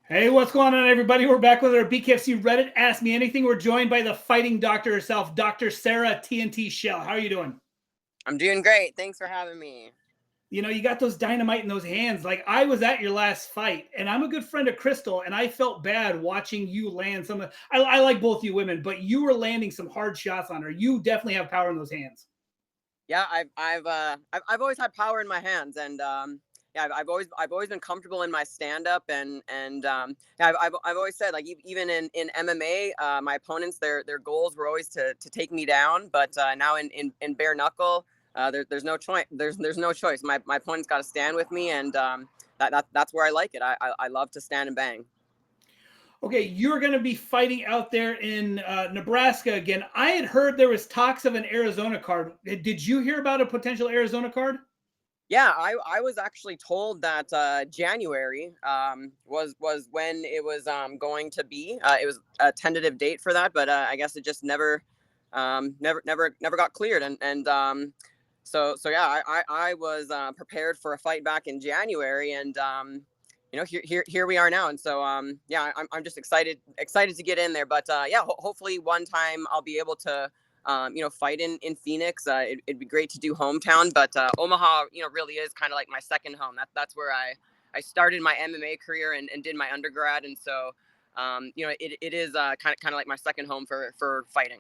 Hey, what's going on, everybody? We're back with our BKFC Reddit Ask Me Anything. We're joined by the fighting doctor herself, Dr. Sarah TNT Shell. How are you doing? I'm doing great. Thanks for having me. You know, you got those dynamite in those hands. Like, I was at your last fight, and I'm a good friend of Crystal, and I felt bad watching you land some. I like both you women, but you were landing some hard shots on her. You definitely have power in those hands. Yeah, I've always had power in my hands, and yeah, I've always been comfortable in my stand up, and yeah, I've always said like even in MMA, my opponents their goals were always to take me down, but now in bare knuckle, there's no choice. There's no choice. My opponent's got to stand with me, and that's where I like it. I love to stand and bang. Okay, you're going to be fighting out there in Nebraska again. I had heard there was talks of an Arizona card. Did you hear about a potential Arizona card? Yeah, I was actually told that January was when it was going to be. It was a tentative date for that, but I guess it just never got cleared. And yeah, I was prepared for a fight back in January, and here we are now. And so yeah, I'm just excited to get in there. But yeah, hopefully one time I'll be able to fight in Phoenix. It'd be great to do hometown, but Omaha, really is kind of like my second home. That's where I started my MMA career and did my undergrad, and so it is kind of like my second home for fighting.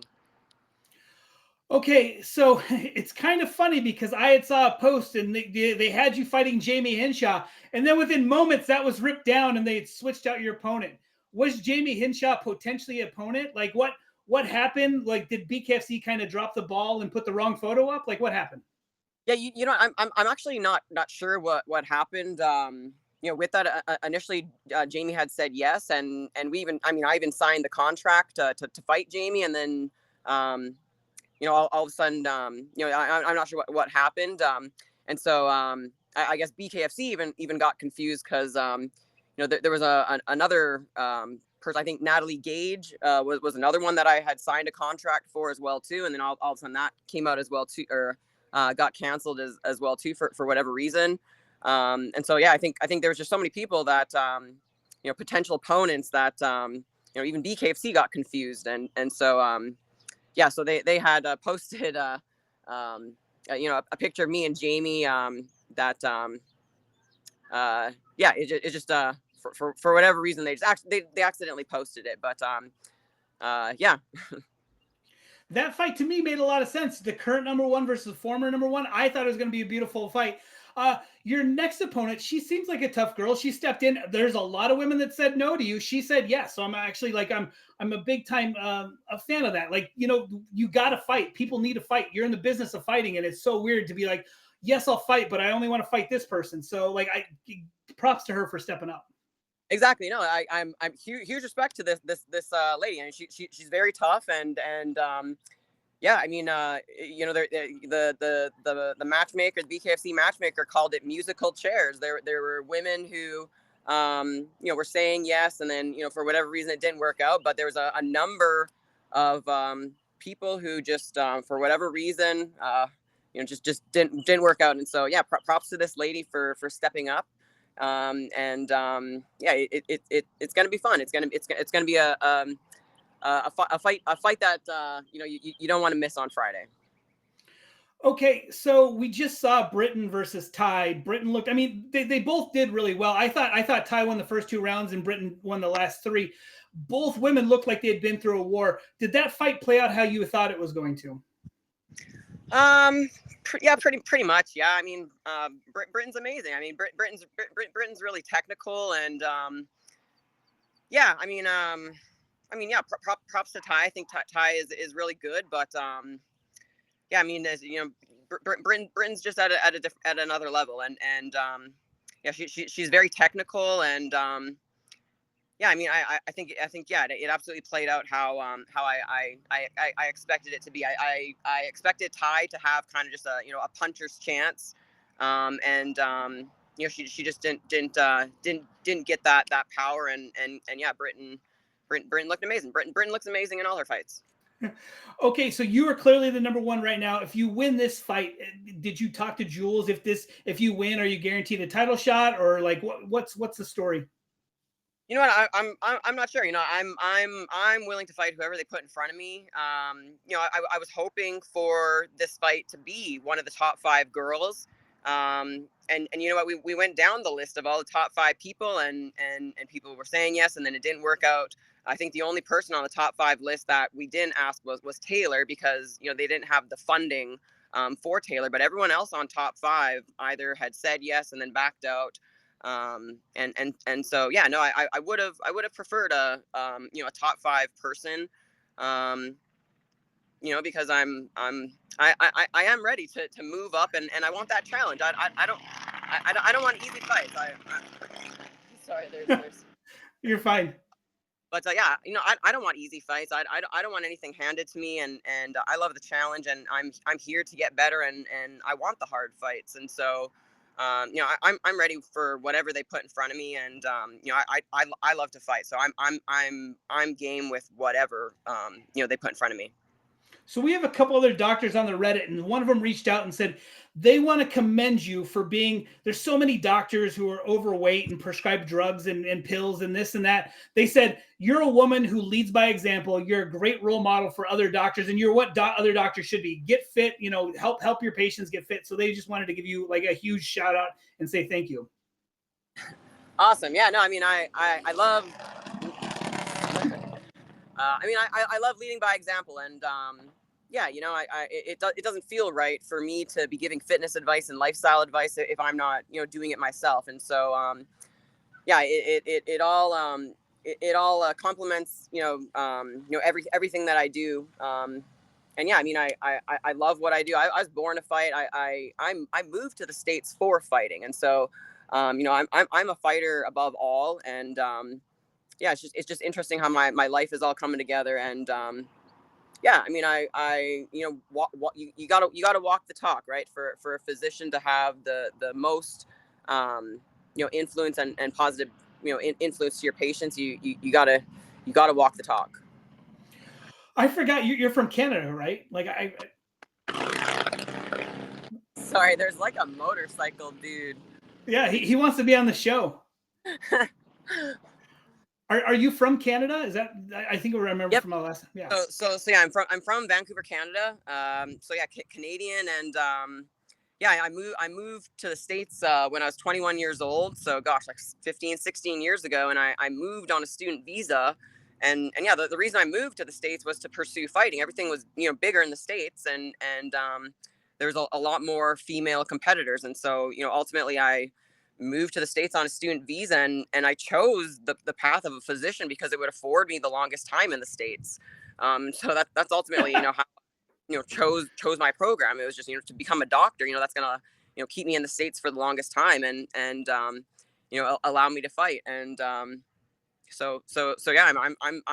Okay, so it's kind of funny because I had saw a post and they had you fighting Jamie Hinshaw, and then within moments that was ripped down and they had switched out your opponent. Was Jamie Hinshaw potentially an opponent? Like what happened? Like did BKFC kind of drop the ball and put the wrong photo up? Like what happened? Yeah, I'm actually not sure what happened. With that, initially Jamie had said yes, and I even signed the contract to fight Jamie, and then um, all of a sudden, I'm not sure what happened. And so I guess BKFC even got confused because there was another person. I think Natalie Gage was another one that I had signed a contract for as well too, and then all of a sudden that came out as well too, or got canceled as well too for whatever reason. And so yeah, I think there was just so many people that potential opponents that even BKFC got confused, and so yeah, so they had posted a picture of me and Jamie that yeah, it just for whatever reason they accidentally posted it, but yeah. That fight to me made a lot of sense. The current number one versus the former number one. I thought it was going to be a beautiful fight. Your next opponent, she seems like a tough girl. She stepped in. There's a lot of women that said no to you. She said yes. So I'm actually like I'm a big time a fan of that. Like you got to fight. People need to fight. You're in the business of fighting, and it's so weird to be like, yes, I'll fight, but I only want to fight this person. So like I props to her for stepping up. Exactly. No, I'm huge respect to this lady. I mean, she's very tough, and yeah, I mean, the matchmaker, the BKFC matchmaker, called it musical chairs. There were women who, were saying yes, and then for whatever reason it didn't work out. But there was a number of people who just for whatever reason, just didn't work out. And so yeah, props to this lady for stepping up. And yeah, it's gonna be fun. It's gonna be a fight that you don't want to miss on Friday. Okay, so we just saw Britain versus Ty. Britain looked, I mean, they both did really well. I thought Ty won the first two rounds and Britain won the last three. Both women looked like they had been through a war. Did that fight play out how you thought it was going to? Um, yeah, pretty much. Yeah, I mean, Britain's amazing. I mean, Britain's really technical, and yeah, yeah, props to Ty. I think Ty is really good, but yeah, I mean, as Britain's just at another level, and yeah, she's very technical, and yeah, I mean, I think yeah, it absolutely played out how I expected it to be. I expected Ty to have kind of just a puncher's chance, and she just didn't get that power, and yeah, Britain looked amazing. Britain looks amazing in all her fights. Okay, so you are clearly the number one right now. If you win this fight, did you talk to Jules? If you win, are you guaranteed a title shot, or like what's the story? You know what? I'm not sure. You know, I'm willing to fight whoever they put in front of me. You know, I was hoping for this fight to be one of the top 5 girls. And you know what? We went down the list of all the top 5 people, and people were saying yes, and then it didn't work out. I think the only person on the top 5 list that we didn't ask was Taylor, because you know they didn't have the funding for Taylor. But everyone else on top 5 either had said yes and then backed out, and so yeah, no, I would have preferred a you know, a top 5 person, um you know, because I am ready to move up, and I want that challenge. I don't want easy fights. Sorry, there's You're fine. but yeah, you know, I don't want easy fights. I don't want anything handed to me, and I love the challenge, and I'm here to get better, and I want the hard fights, and so you know, I'm ready for whatever they put in front of me, and you know, I love to fight, so I'm game with whatever you know, they put in front of me. So we have a couple other doctors on the Reddit, and one of them reached out and said they want to commend you for being. There's so many doctors who are overweight and prescribe drugs and pills and this and that. They said you're a woman who leads by example. You're a great role model for other doctors, and you're what other doctors should be. Get fit, you know, help your patients get fit. So they just wanted to give you like a huge shout out and say thank you. Awesome. Yeah, no, I mean, I love I mean, I love leading by example, and yeah, you know, it doesn't feel right for me to be giving fitness advice and lifestyle advice if I'm not, you know, doing it myself, and so yeah, it all it all complements, you know, everything that I do. And yeah, I mean, I love what I do. I was born to fight. I moved to the States for fighting, and so you know, I'm a fighter above all, and yeah, it's just interesting how my life is all coming together, and yeah, I mean, I you know, you gotta walk the talk, right? For a physician to have the most you know, influence and positive, you know, influence to your patients, you gotta walk the talk. I forgot you're from Canada, right? Like I Sorry, there's like a motorcycle dude. yeah, he wants to be on the show. Are you from Canada? Is that I think I remember Yep. from my last yeah. So yeah, I'm from Vancouver, Canada. So yeah, Canadian, and yeah, I moved to the States when I was 21 years old. So gosh, like 15, 16 years ago, and I moved on a student visa, and yeah, the reason I moved to the States was to pursue fighting. Everything was, you know, bigger in the States, and there's a lot more female competitors, and so, you know, ultimately I moved to the States on a student visa, and I chose the path of a physician because it would afford me the longest time in the States. So that's ultimately, you know, how, you know, chose my program. It was just, you know, to become a doctor. You know, that's gonna, you know, keep me in the States for the longest time, and you know, allow me to fight. And so yeah,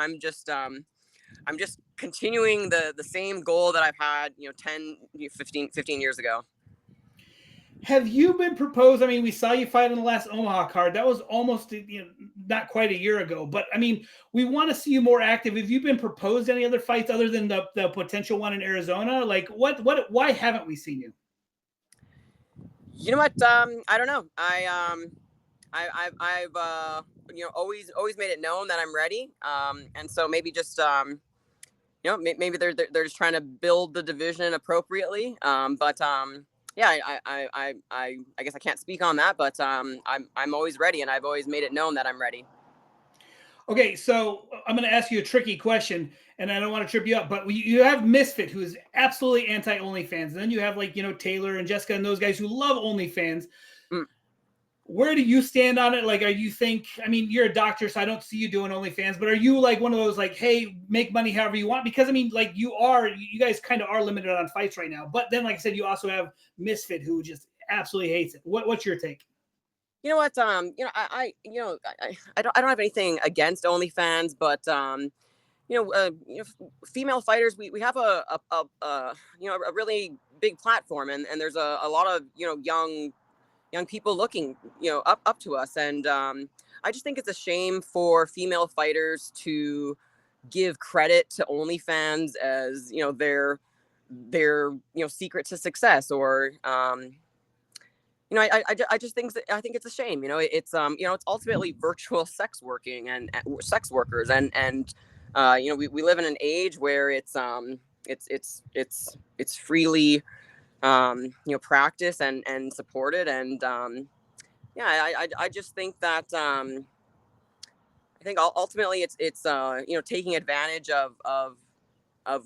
I'm just continuing the same goal that I've had, you know, 10, 15 years ago. Have you been proposed? I mean, we saw you fight in the last Omaha card. That was almost not quite a year ago. But I mean, we want to see you more active. Have you been proposed any other fights other than the potential one in Arizona? Like why haven't we seen you? You know what? I don't know. I've you know, always made it known that I'm ready. And so maybe just you know, maybe they're just trying to build the division appropriately. But yeah, I guess I can't speak on that, but I'm always ready, and I've always made it known that I'm ready. Okay, so I'm going to ask you a tricky question, and I don't want to trip you up, but you have Misfit, who is absolutely anti OnlyFans, and then you have like Taylor and Jessica and those guys who love OnlyFans. Mm. Where do you stand on it? Like, are you think? I mean, you're a doctor, so I don't see you doing OnlyFans, but are you like one of those like, hey, make money however you want? Because I mean, like you guys kind of are limited on fights right now. But then, like I said, you also have Misfit, who just absolutely hates it. What's your take? You know what? You know, you know, I don't have anything against OnlyFans, but you know, female fighters, we have a you know, a really big platform, and there's a lot of, you know, young people looking, you know, up to us, and I just think it's a shame for female fighters to give credit to OnlyFans as, you know, their you know, secret to success, or I just think that, I think it's a shame. It's ultimately virtual sex working and sex workers, we live in an age where it's freely practiced and supported, I just think that I think ultimately it's taking advantage of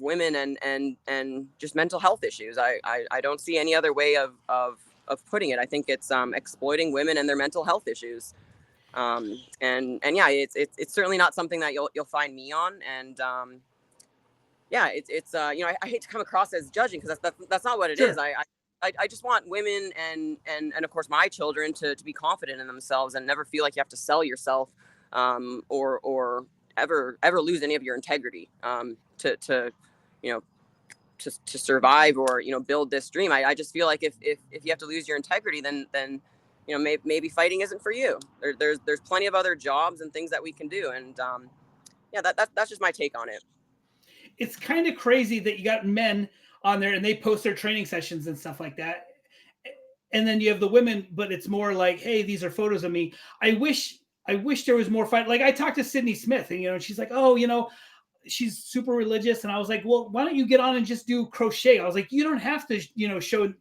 women and just mental health issues. I don't see any other way of putting it. I think it's exploiting women and their mental health issues. And yeah, it's certainly not something that you'll find me on. And yeah, I hate to come across as judging, because that's not what it is. Sure. I just want women and of course my children to be confident in themselves and never feel like you have to sell yourself, or ever lose any of your integrity, to you know to survive, or build this dream. I just feel like if you have to lose your integrity, then maybe fighting isn't for you. There's plenty of other jobs and things that we can do, and yeah, that's just my take on it. It's kind of crazy that you got men on there and they post their training sessions and stuff like that. And then you have the women, but it's more like, hey, these are photos of me. I wish there was more fight. Like I talked to Sydney Smith, and she's like, oh, she's super religious, and I was like, well, why don't you get on and just do crochet? I was like, you don't have to, show,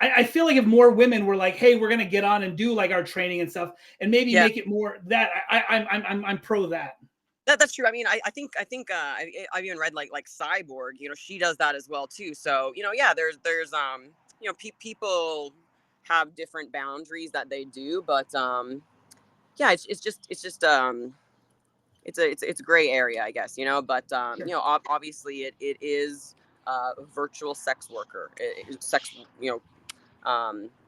I feel like if more women were like, hey, we're gonna get on and do like our training and stuff, and maybe Yeah, make it more that I'm pro that. that's true. I mean, I've even read like Cyborg. She does that as well too. So yeah, there's people have different boundaries that they do, but yeah, it's a gray area, I guess. But Sure. obviously it is virtual sex worker, sex,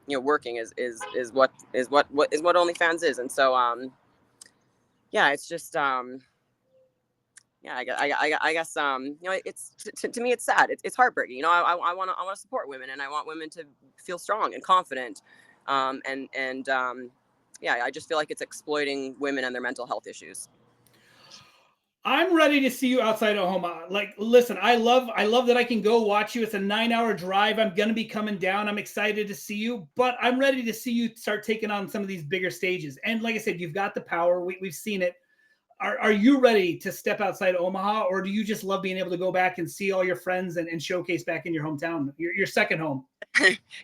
working is what OnlyFans is. And so yeah, it's just yeah, I guess it's to me it's sad. It's heartbreaking. I want to support women, and I want women to feel strong and confident, and yeah, I just feel like it's exploiting women and their mental health issues. I'm ready to see you outside Omaha. Like, listen, I love that I can go watch you. It's a 9-hour drive. I'm gonna be coming down. I'm excited to see you, but I'm ready to see you start taking on some of these bigger stages. And like I said, you've got the power. We've seen it. Are you ready to step outside Omaha, or do you just love being able to go back and see all your friends and showcase back in your hometown, your second home?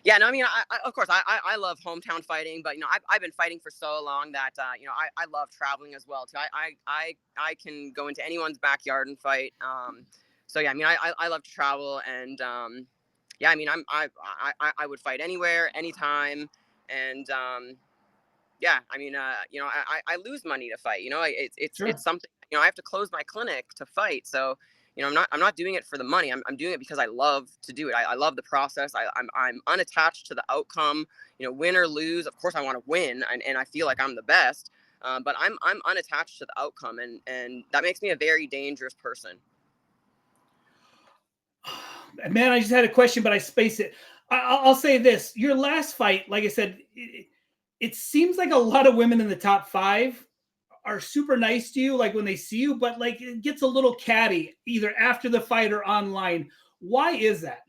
Yeah, no, I mean, of course, I love hometown fighting, but I've been fighting for so long that I love traveling as well too. I can go into anyone's backyard and fight. So yeah, I mean, I love to travel, and yeah, I mean, I would fight anywhere, anytime, and yeah, I mean, I lose money to fight. It's Sure. something. I have to close my clinic to fight. So, I'm not doing it for the money. I'm doing it because I love to do it. I love the process. I'm unattached to the outcome. Win or lose. Of course, I want to win, and I feel like I'm the best. But I'm unattached to the outcome, and that makes me a very dangerous person. Man, I just had a question, but I spaced it. I'll say this: your last fight, like I said, it seems like a lot of women in the top five are super nice to you, like when they see you, but like it gets a little catty either after the fight or online. Why is that?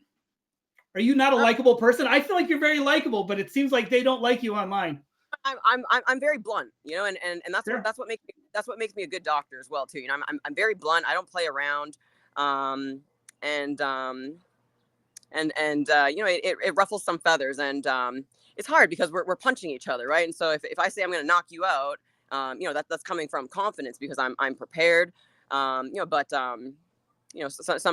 Are you not a likable person? I feel like you're very likable, but it seems like they don't like you online. I'm very blunt, and that's what Sure. makes me a good doctor as well too. I'm very blunt. I don't play around, um, and it ruffles some feathers, and it's hard because we're punching each other, right? And so if I say I'm going to knock you out, that's coming from confidence because I'm prepared, but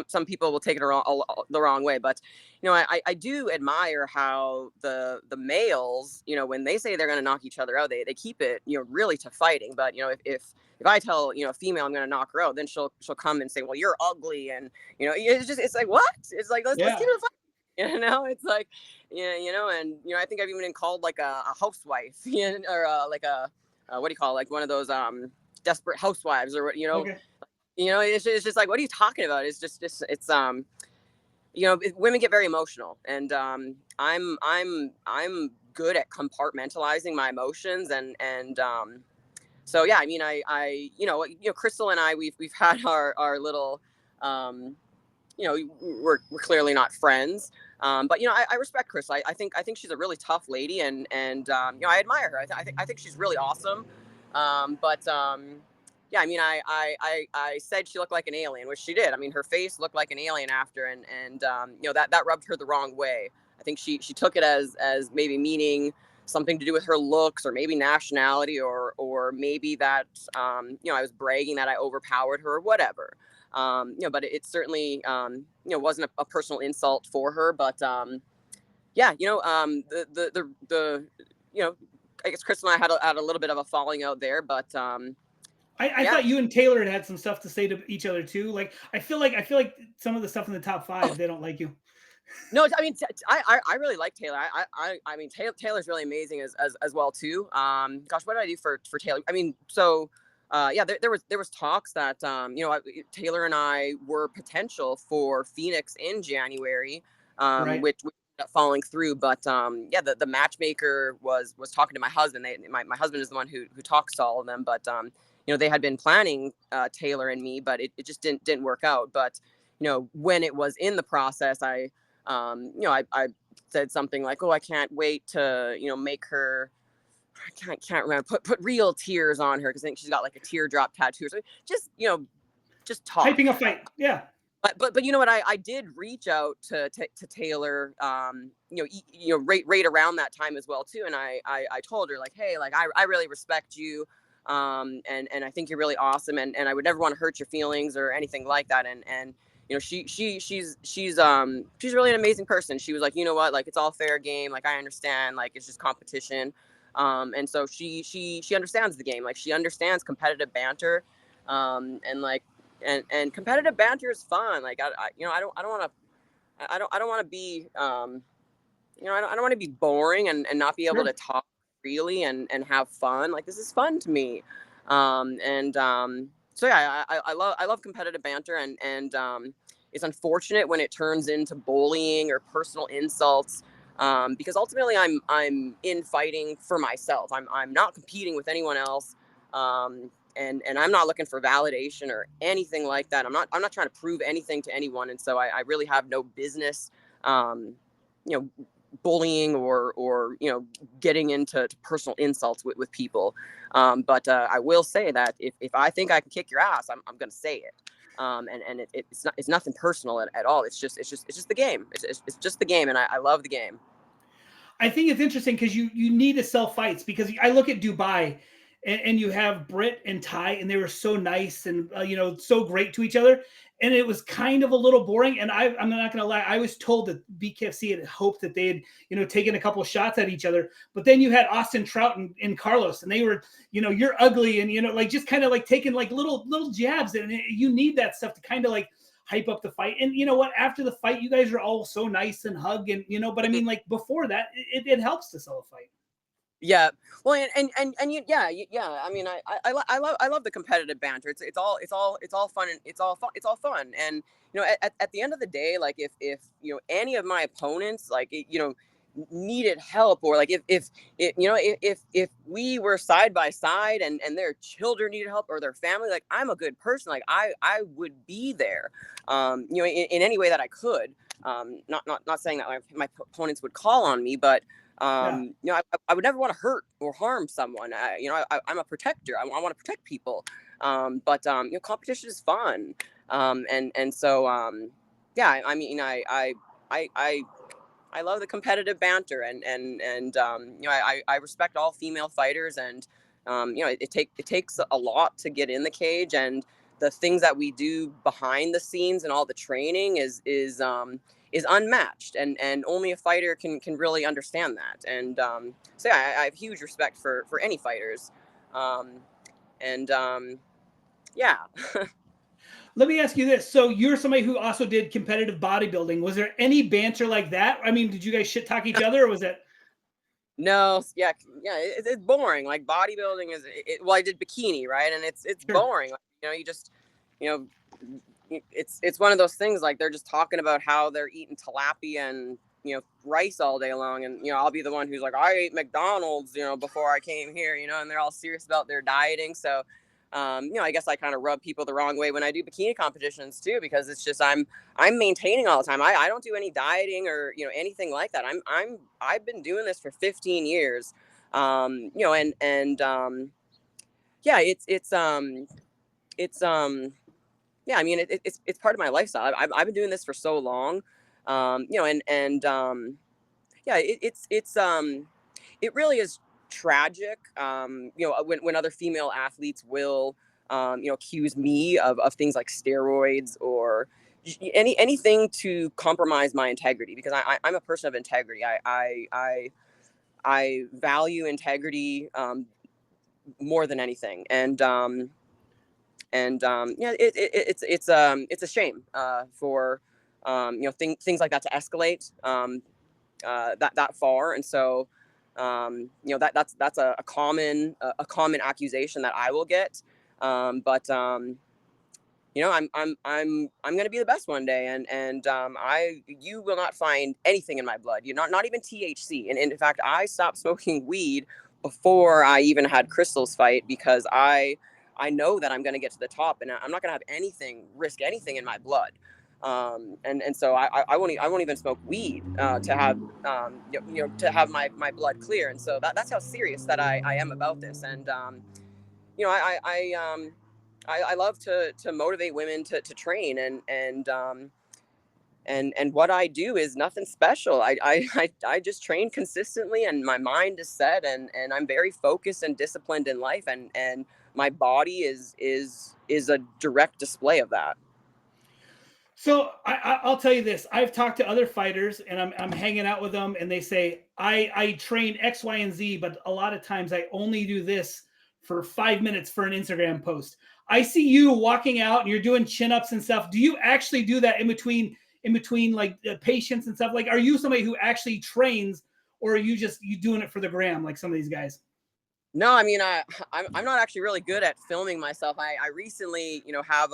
some people will take it the wrong way. But I do admire how the males, when they say they're going to knock each other out, they keep it really to fighting. But if I tell a female I'm going to knock her out, then she'll come and say, well, you're ugly, and it's like, what? It's like, let's Yeah. keep it fun. It's like, and I think I've even been called like a housewife, or like a what do you call it? Like one of those desperate housewives, or what, Okay. it's just like, what are you talking about? It's women get very emotional, and I'm good at compartmentalizing my emotions, and so yeah, I mean, Crystal and we've had our little, we're clearly not friends, But I respect Chris. I think she's a really tough lady, and I admire her. I think she's really awesome. But yeah, I mean, I said she looked like an alien, which she did. I mean, her face looked like an alien after, and that rubbed her the wrong way. I think she took it as maybe meaning something to do with her looks, or maybe nationality, or maybe that I was bragging that I overpowered her or whatever. But it certainly wasn't a personal insult for her. But yeah, the I guess Chris and I had a little bit of a falling out there, but I yeah. thought you and Taylor had some stuff to say to each other too. Like I feel like some of the stuff in the top five they don't like you. No, I mean, I really like Taylor. I mean, Taylor's really amazing as well too. Gosh, what did I do for Taylor? I mean, so yeah, there was talks that Taylor and I were potential for Phoenix in January, Right. which ended up falling through. But yeah, the matchmaker was talking to my husband. My husband is the one who talks to all of them. But they had been planning Taylor and me, but it just didn't work out. But when it was in the process, I said something like, "Oh, I can't wait to, make her." I can't remember. Put real tears on her, because I think she's got like a teardrop tattoo. So just talk. Hyping a fight. Yeah. But you know what? I did reach out to Taylor, right around that time as well too, and I told her, like, hey, like, I really respect you, and I think you're really awesome, and I would never want to hurt your feelings or anything like that, and she's really an amazing person. She was like, you know what, like, it's all fair game, like, I understand, like, it's just competition, and so she understands the game, like, she understands competitive banter, and like, and competitive banter is fun. Like, I don't want to, I don't want to be, I don't want to be boring, and not be able to Sure. talk freely, and have fun. Like, this is fun to me. So yeah, I love competitive banter, and it's unfortunate when it turns into bullying or personal insults. Because ultimately I'm in fighting for myself. I'm not competing with anyone else. And I'm not looking for validation or anything like that. I'm not trying to prove anything to anyone. And so I really have no business, um, you know, bullying, or getting into personal insults with people. But I will say that if I think I can kick your ass, I'm going to say it. And it's nothing personal at all. It's just the game. It's just the game, and I love the game. I think it's interesting because you need to sell fights because I look at Dubai and you have Britt and Ty and they were so nice and so great to each other, and it was kind of a little boring. And I'm not gonna lie, I was told that BKFC had hoped that they had taken a couple of shots at each other, but then you had Austin Trout and Carlos, and they were you're ugly, and like just kind of like taking like little jabs, and you need that stuff to kind of like hype up the fight. And you know what? After the fight, you guys are all so nice and hug, and but I mean, like before that, it helps to sell a fight. Yeah. Well, and yeah. I mean, I love the competitive banter. It's all fun, and it's all fun. And at the end of the day, like, if any of my opponents, like, needed help, or like, if we were side by side, and their children needed help, or their family, like, I'm a good person, like, I would be there, in any way that I could. Not saying that my opponents would call on me, but Yeah. I would never want to hurt or harm someone. I'm a protector. I want to protect people. But competition is fun. And so yeah. I mean, I love the competitive banter, and I respect all female fighters, and it takes a lot to get in the cage, and the things that we do behind the scenes, and all the training is unmatched, and only a fighter can really understand that. And so yeah, I have huge respect for any fighters, um, and yeah. Let me ask you this: so you're somebody who also did competitive bodybuilding. Was there any banter like that? I mean, did you guys shit talk each other, or was it? No, yeah, yeah. It's boring. Like, bodybuilding well, I did bikini, right, and it's Sure. boring. Like, you just, you know, it's one of those things. Like, they're just talking about how they're eating tilapia and rice all day long, and I'll be the one who's like, I ate McDonald's, before I came here, and they're all serious about their dieting. So, I guess I kind of rub people the wrong way when I do bikini competitions too, because it's just I'm maintaining all the time. I don't do any dieting or anything like that. I've been doing this for 15 years. Yeah, it's yeah, I mean, it's part of my lifestyle. I've been doing this for so long. Yeah, it really is tragic. When other female athletes will accuse me of things like steroids or anything to compromise my integrity, because I'm a person of integrity. I value integrity more than anything, and yeah, it's a shame for things like that to escalate that far. And so that's a common accusation that I will get. But I'm gonna be the best one day, and I you will not find anything in my blood. You not even THC. And in fact, I stopped smoking weed before I even had Crystal's fight, because I know that I'm gonna get to the top, and I'm not gonna have anything risk anything in my blood. And so I won't even smoke weed to have to have my blood clear. And so that's how serious that I am about this. And you know, I love to motivate women to train, and what I do is nothing special. I just train consistently, and my mind is set, and I'm very focused and disciplined in life, and my body is a direct display of that. So I'll tell you this: I've talked to other fighters, and I'm hanging out with them, and they say I train X, Y, and Z, but a lot of times I only do this for 5 minutes for an Instagram post. I see you walking out and you're doing chin ups and stuff. Do you actually do that in between like patients and stuff? Like, are you somebody who actually trains, or are you just you doing it for the gram like some of these guys? No, I mean, I'm not actually really good at filming myself. I recently, have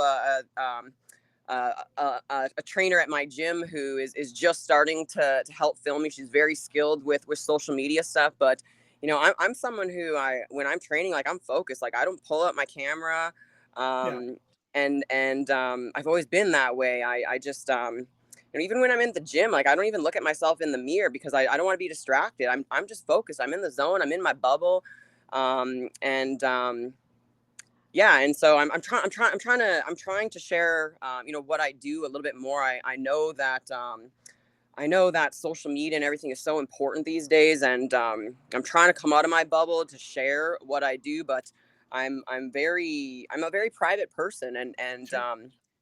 a trainer at my gym who is just starting to help film me. She's very skilled with social media stuff, but I'm someone who when I'm training, like, I'm focused. Like, I don't pull up my camera, Yeah. um, and I've always been that way. I just even when I'm in the gym, like, I don't even look at myself in the mirror, because I don't want to be distracted. I'm just focused. I'm in the zone. I'm in my bubble, and yeah. And so I'm trying to share what I do a little bit more. I know that social media and everything is so important these days, and I'm trying to come out of my bubble to share what I do. But I'm a very private person, Sure.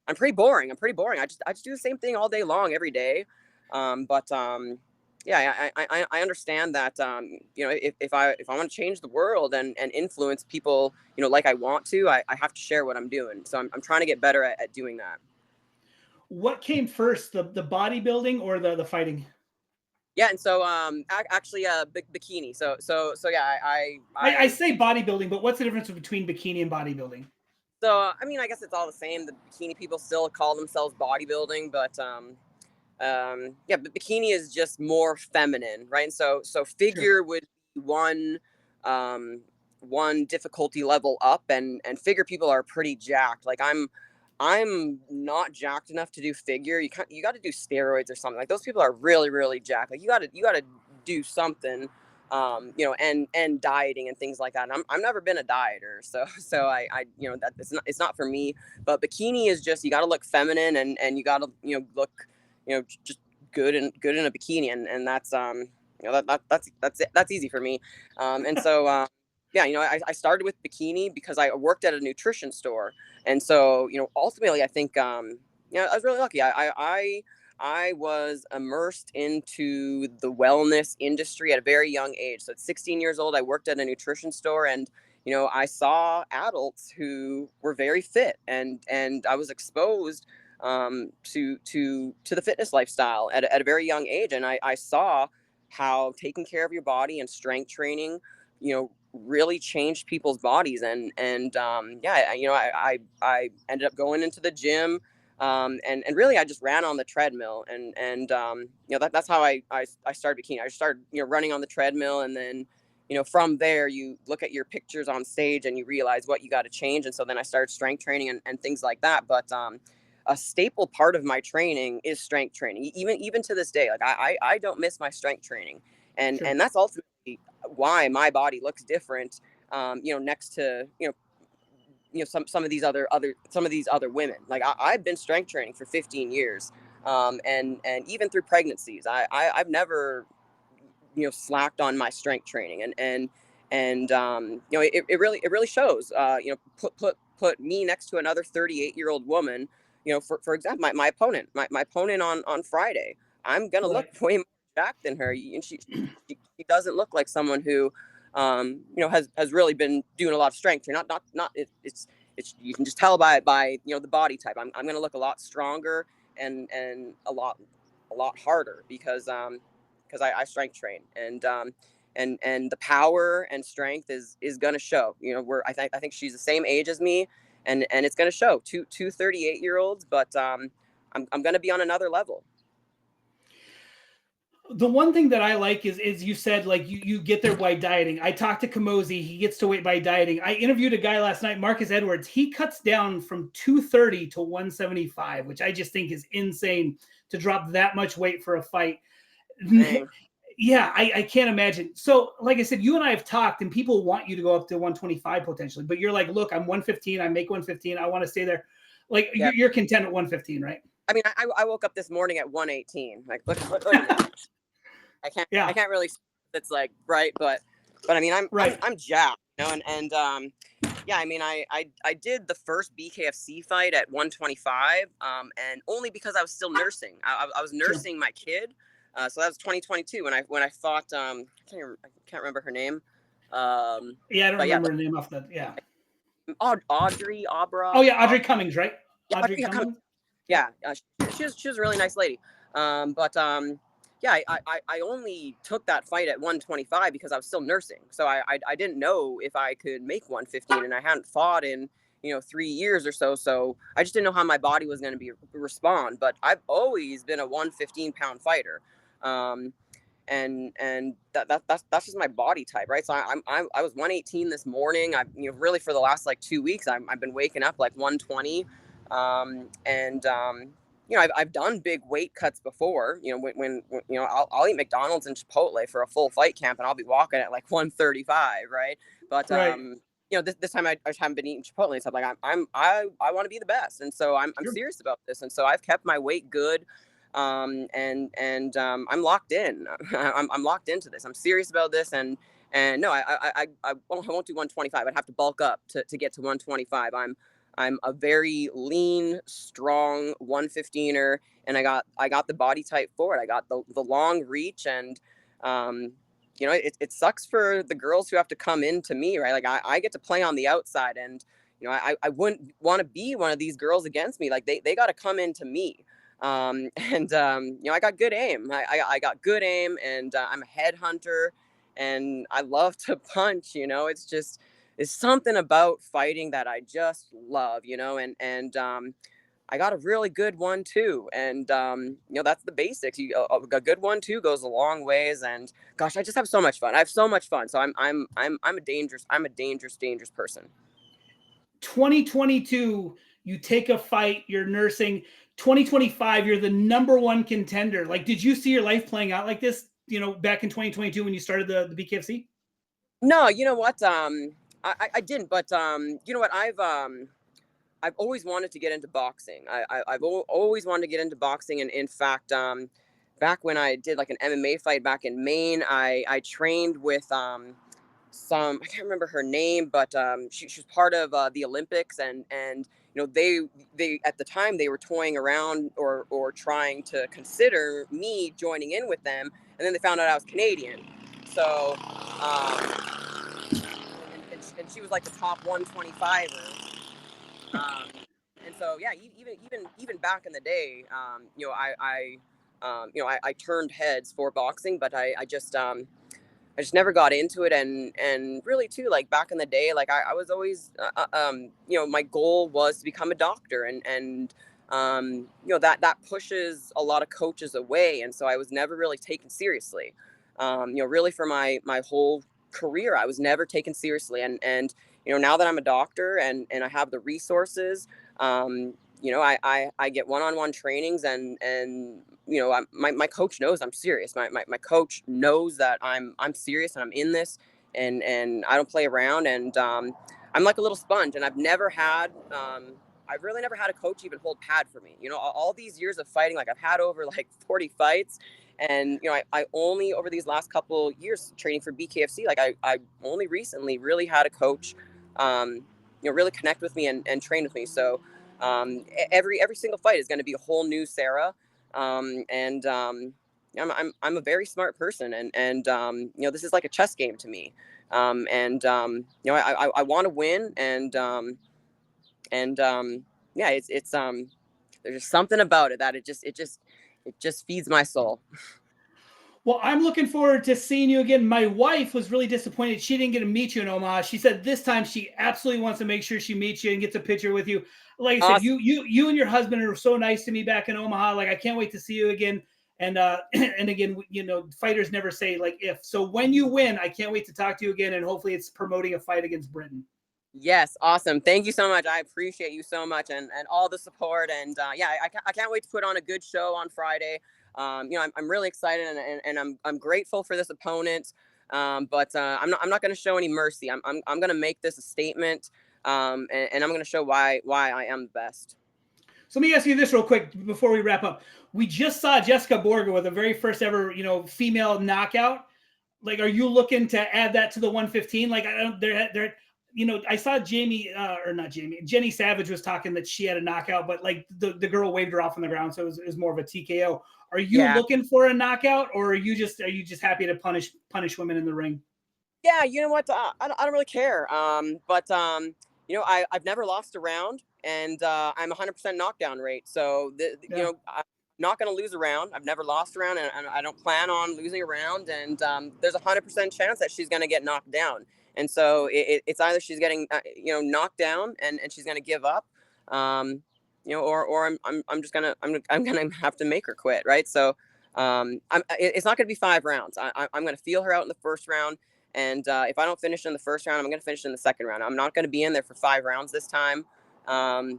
I'm pretty boring. I'm pretty boring. I just do the same thing all day long, every day. But Yeah, I understand that if I want to change the world and influence people, like I want to, I have to share what I'm doing. So I'm trying to get better at doing that. What came first, the bodybuilding or the fighting? Yeah, and so actually bikini. So yeah, I say bodybuilding, but what's the difference between bikini and bodybuilding? so I mean, I guess it's all the same. The bikini people still call themselves bodybuilding, but yeah, but bikini is just more feminine, right? And so Sure. figure would be um one difficulty level up, and figure people are pretty jacked. Like, I'm not jacked enough to do figure. You got to do steroids or something. Like, those people are really really jacked. Like, you got to do something, and dieting and things like that. And I've never been a dieter, so I that it's not for me. But bikini is just, you got to look feminine, and you got to look just good in a bikini, and that's that's easy for me. And so yeah, I started with bikini because I worked at a nutrition store. And so ultimately, I think I was really lucky. I was immersed into the wellness industry at a very young age. So at 16 years old, I worked at a nutrition store, and I saw adults who were very fit, and I was exposed to the fitness lifestyle at a very young age. And I saw how taking care of your body and strength training, really changed people's bodies. And yeah, I ended up going into the gym, and really I just ran on the treadmill, and that's how I started bikini. I started running on the treadmill, and then from there you look at your pictures on stage and you realize what you got to change. And so then I started strength training and things like that. But a staple part of my training is strength training, even to this day. Like I don't miss my strength training, and Sure. and that's ultimately why my body looks different. Next to some of these other women. Like I've been strength training for 15 years, and even through pregnancies, I've never slacked on my strength training, and it really shows. Put me next to another 38-year-old woman. For example, my opponent on Friday. I'm gonna look Right. way more jacked than her, and she doesn't look like someone who has really been doing a lot of strength training. Not it's you can just tell by the body type. I'm gonna look a lot stronger and a lot harder because I strength train, and the power and strength is gonna show. I think she's the same age as me, and it's gonna show. Two 38-year-olds, but I'm gonna be on another level. The one thing that I like is you said like you get there by dieting. I talked to Kamosi, he gets to weight by dieting. I interviewed a guy last night, Marcus Edwards. He cuts down from 230 to 175, which I just think is insane to drop that much weight for a fight. Dang. Yeah, I can't imagine. So, like I said, you and I have talked, and people want you to go up to 125 potentially, but you're like, look, I'm 115. I make 115. I want to stay there. Like Yeah. you're content at 115, right? I mean, I woke up this morning at 118. Like, look at me. I can't I Yeah, can't really. It's like right, but I mean, right. I'm jacked, and yeah, I mean, I did the first BKFC fight at 125, and only because I was still nursing. I was Sure. nursing my kid, so that was 2022 when I fought. I can't remember her name, Yeah, I don't but yeah, remember the name off the. Yeah. Audrey Oh Abra. yeah, Audrey Cummings, right? Yeah, Audrey Audrey. Cummings. Yep. Yeah, she was a really nice lady. But yeah, I only took that fight at 125 because I was still nursing, so I didn't know if I could make 115, and I hadn't fought in 3 years or so. So I just didn't know how my body was going to be respond. But I've always been a 115-pound fighter. Um, and that's just my body type, right? So I was 118 this morning. I really for the last like 2 weeks I've been waking up like 120, and I've done big weight cuts before. When I'll eat McDonald's and Chipotle for a full fight camp, and I'll be walking at like 135, right? But Right. this time I just haven't been eating Chipotle and stuff. Like I want to be the best, and so I'm Sure. serious about this, and so I've kept my weight good, and I'm locked in. I'm locked into this. I'm serious about this, and no, I won't do 125. I'd have to bulk up to get to 125. I'm a very lean, strong 115er, and I got the body type for it. I got the long reach, and it sucks for the girls who have to come into me, right? Like I get to play on the outside, and I wouldn't want to be one of these girls against me. Like they got to come into me. And I got good aim. I got good aim, and I'm a headhunter, and I love to punch. It's something about fighting that I just love. And I got a really good one too, and that's the basics. A good one too goes a long ways, and gosh, I just have so much fun. I have so much fun. So I'm a dangerous person. 2022, you take a fight, you're nursing. 2025, you're the number one contender. Like, did you see your life playing out like this? Back in 2022 when you started the BKFC. No, you know what? I didn't, but you know what? I've always wanted to get into boxing. I've always wanted to get into boxing, and in fact, back when I did like an MMA fight back in Maine, I trained with some, I can't remember her name, but she was part of the Olympics, and they at the time they were toying around or trying to consider me joining in with them, and then they found out I was Canadian, so and she was like the top 125er. And so yeah, even back in the day, I turned heads for boxing, but I just never got into it, and really too, like back in the day, like I was always my goal was to become a doctor, and that pushes a lot of coaches away, and so I was never really taken seriously. Really for my whole career. I was never taken seriously. And now that I'm a doctor and I have the resources, I get one-on-one trainings, and my coach knows I'm serious. My coach knows that I'm serious and I'm in this, and I don't play around. And I'm like a little sponge, and I've really never had a coach even hold pad for me. All these years of fighting, like I've had over like 40 fights. And, I only over these last couple years training for BKFC, like I only recently really had a coach, really connect with me and train with me. So every single fight is going to be a whole new Sarah. And I'm a very smart person, and this is like a chess game to me. I want to win, and yeah, it's there's just something about it that it just feeds my soul. Well, I'm looking forward to seeing you again. My wife was really disappointed she didn't get to meet you in Omaha. She said this time she absolutely wants to make sure she meets you and gets a picture with you. Like I said, Awesome. you and your husband are so nice to me back in Omaha. Like I can't wait to see you again. And and again, fighters never say like if. So when you win, I can't wait to talk to you again, and hopefully it's promoting a fight against Britain. Yes, awesome. Thank you so much. I appreciate you so much, and all the support. And yeah, I can't wait to put on a good show on Friday. I'm really excited, and I'm grateful for this opponent. But I'm not going to show any mercy. I'm going to make this a statement, and I'm going to show why I am the best. So let me ask you this real quick before we wrap up. We just saw Jessica Borga with the very first ever, female knockout. Like, are you looking to add that to the 115? Like, I don't, I saw Jamie, or not Jamie, Jenny Savage was talking that she had a knockout, but like the girl waved her off on the ground. So it was more of a TKO. Are you Yeah. looking for a knockout, or are you just happy to punish women in the ring? Yeah, you know what? I don't really care. But I've never lost a round, and I'm 100% knockdown rate. So Yeah. I'm not going to lose a round. I've never lost a round, and I don't plan on losing a round. And there's 100% chance that she's going to get knocked down. And so it's either she's getting knocked down and she's going to give up, or I'm just I'm gonna have to make her quit, right? So it's not going to be 5 rounds. I'm going to feel her out in the first round. And if I don't finish in the first round, I'm going to finish in the second round. I'm not going to be in there for 5 rounds this time. I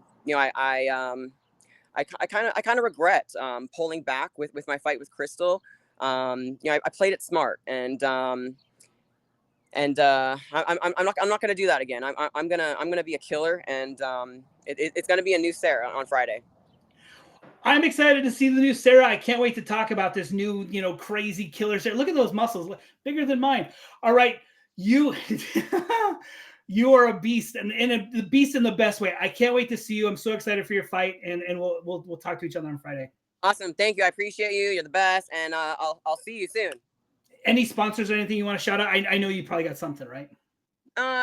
kind of regret pulling back with my fight with Crystal. I played it smart, and I'm not going to do that again. I'm gonna be a killer, and it's going to be a new Sarah on Friday. I'm excited to see the new Sarah. I can't wait to talk about this new, crazy killer Sarah. Look at those muscles, bigger than mine. All right, you, you are a beast, and a beast in the best way. I can't wait to see you. I'm so excited for your fight, and we'll talk to each other on Friday. Awesome, thank you. I appreciate you. You're the best, and I'll see you soon. Any sponsors or anything you want to shout out? I know you probably got something, right?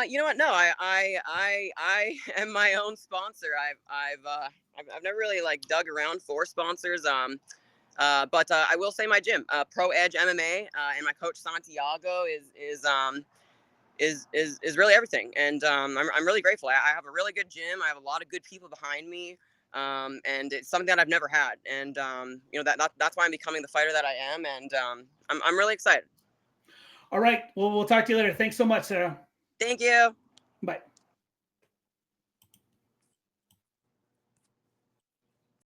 You know what? No, I am my own sponsor. I've never really like dug around for sponsors. But I will say my gym, Pro Edge MMA, and my coach Santiago is really everything. And I'm really grateful. I have a really good gym. I have a lot of good people behind me. And it's something that I've never had. And that's why I'm becoming the fighter that I am. And I'm really excited. All right. Well, we'll talk to you later. Thanks so much, Sarah. Thank you. Bye.